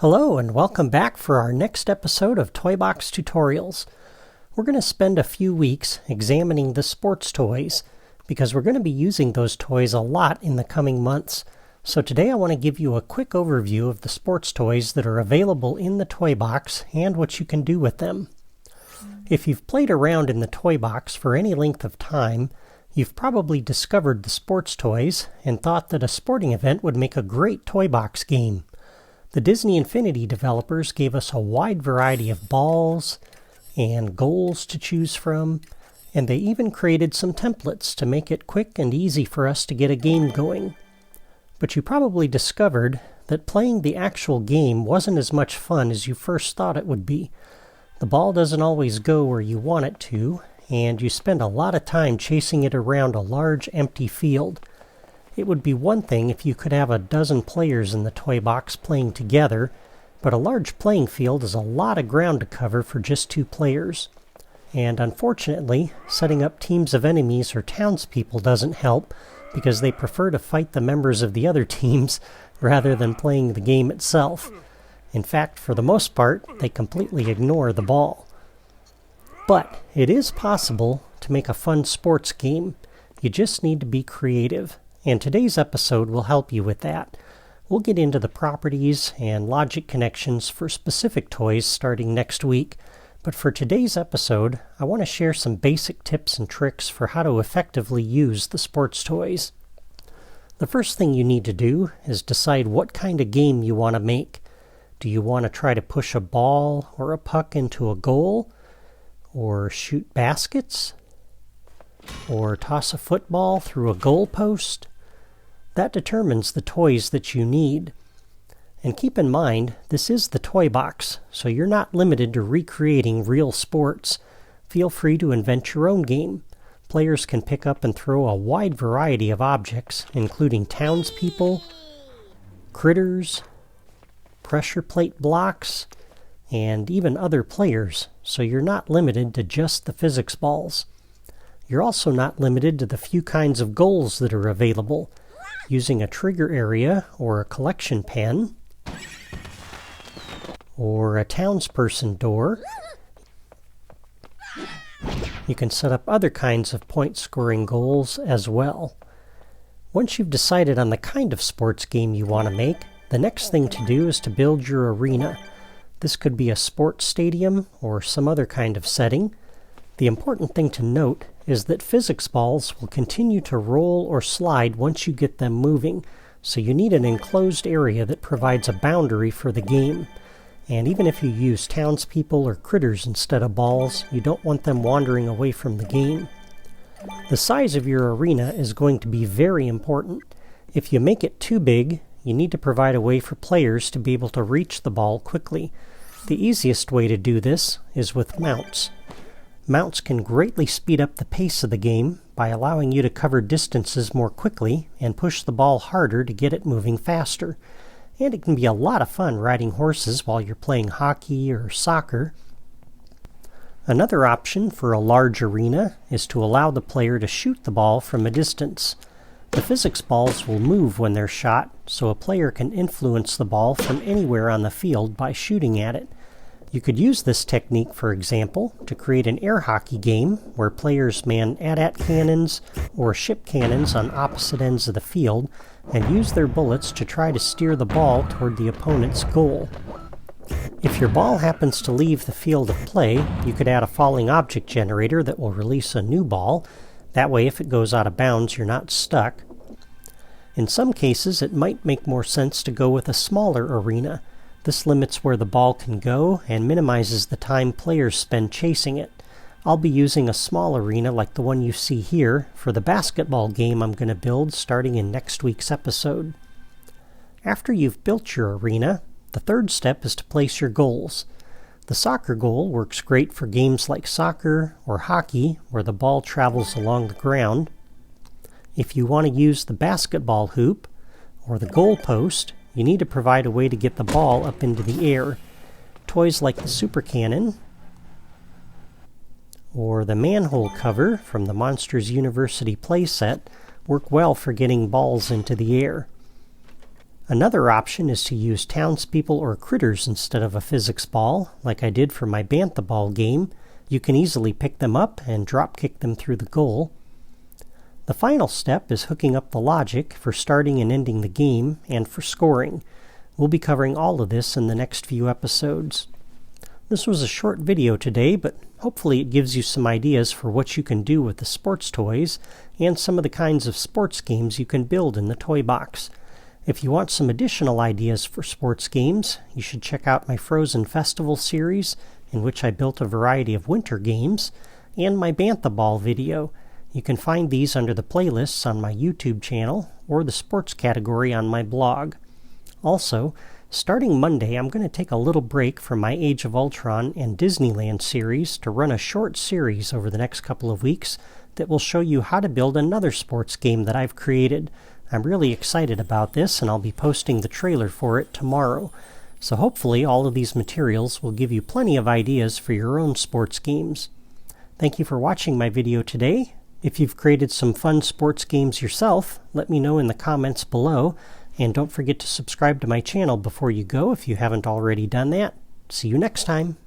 Hello and welcome back for our next episode of Toy Box Tutorials. We're going to spend a few weeks examining the sports toys because we're going to be using those toys a lot in the coming months. So today I want to give you a quick overview of the sports toys that are available in the toy box and what you can do with them. If you've played around in the toy box for any length of time, you've probably discovered the sports toys and thought that a sporting event would make a great toy box game. The Disney Infinity developers gave us a wide variety of balls and goals to choose from, and they even created some templates to make it quick and easy for us to get a game going. But you probably discovered that playing the actual game wasn't as much fun as you first thought it would be. The ball doesn't always go where you want it to, and you spend a lot of time chasing it around a large empty field. It would be one thing if you could have a dozen players in the toy box playing together, but a large playing field is a lot of ground to cover for just 2 players. And unfortunately, setting up teams of enemies or townspeople doesn't help because they prefer to fight the members of the other teams rather than playing the game itself. In fact, for the most part, they completely ignore the ball. But it is possible to make a fun sports game. You just need to be creative. And today's episode will help you with that. We'll get into the properties and logic connections for specific toys starting next week. But for today's episode, I want to share some basic tips and tricks for how to effectively use the sports toys. The first thing you need to do is decide what kind of game you want to make. Do you want to try to push a ball or a puck into a goal? Or shoot baskets? Or toss a football through a goal post? That determines the toys that you need. And keep in mind, this is the toy box, so you're not limited to recreating real sports. Feel free to invent your own game. Players can pick up and throw a wide variety of objects, including townspeople, critters, pressure plate blocks, and even other players, so you're not limited to just the physics balls. You're also not limited to the few kinds of goals that are available. Using a trigger area or a collection pen or a townsperson door, you can set up other kinds of point-scoring goals as well. Once you've decided on the kind of sports game you want to make, the next thing to do is to build your arena. This could be a sports stadium or some other kind of setting. The important thing to note is that physics balls will continue to roll or slide once you get them moving, so you need an enclosed area that provides a boundary for the game. And even if you use townspeople or critters instead of balls, you don't want them wandering away from the game. The size of your arena is going to be very important. If you make it too big, you need to provide a way for players to be able to reach the ball quickly. The easiest way to do this is with mounts. Mounts can greatly speed up the pace of the game by allowing you to cover distances more quickly and push the ball harder to get it moving faster. And it can be a lot of fun riding horses while you're playing hockey or soccer. Another option for a large arena is to allow the player to shoot the ball from a distance. The physics balls will move when they're shot, so a player can influence the ball from anywhere on the field by shooting at it. You could use this technique, for example, to create an air hockey game where players man AT-AT cannons or ship cannons on opposite ends of the field and use their bullets to try to steer the ball toward the opponent's goal. If your ball happens to leave the field of play, you could add a falling object generator that will release a new ball. That way, if it goes out of bounds, you're not stuck. In some cases, it might make more sense to go with a smaller arena. This limits where the ball can go and minimizes the time players spend chasing it. I'll be using a small arena like the one you see here for the basketball game I'm going to build starting in next week's episode. After you've built your arena, the third step is to place your goals. The soccer goal works great for games like soccer or hockey where the ball travels along the ground. If you want to use the basketball hoop or the goal post, you need to provide a way to get the ball up into the air. Toys like the Super Cannon or the manhole cover from the Monsters University playset work well for getting balls into the air. Another option is to use townspeople or critters instead of a physics ball, like I did for my Bantha Ball game. You can easily pick them up and drop kick them through the goal. The final step is hooking up the logic for starting and ending the game and for scoring. We'll be covering all of this in the next few episodes. This was a short video today, but hopefully it gives you some ideas for what you can do with the sports toys and some of the kinds of sports games you can build in the toy box. If you want some additional ideas for sports games, you should check out my Frozen Festival series, in which I built a variety of winter games, and my Bantha Ball video. You can find these under the playlists on my YouTube channel or the sports category on my blog. Also, starting Monday, I'm going to take a little break from my Age of Ultron and Disneyland series to run a short series over the next couple of weeks that will show you how to build another sports game that I've created. I'm really excited about this, and I'll be posting the trailer for it tomorrow. So hopefully all of these materials will give you plenty of ideas for your own sports games. Thank you for watching my video today. If you've created some fun sports games yourself, let me know in the comments below. And don't forget to subscribe to my channel before you go if you haven't already done that. See you next time.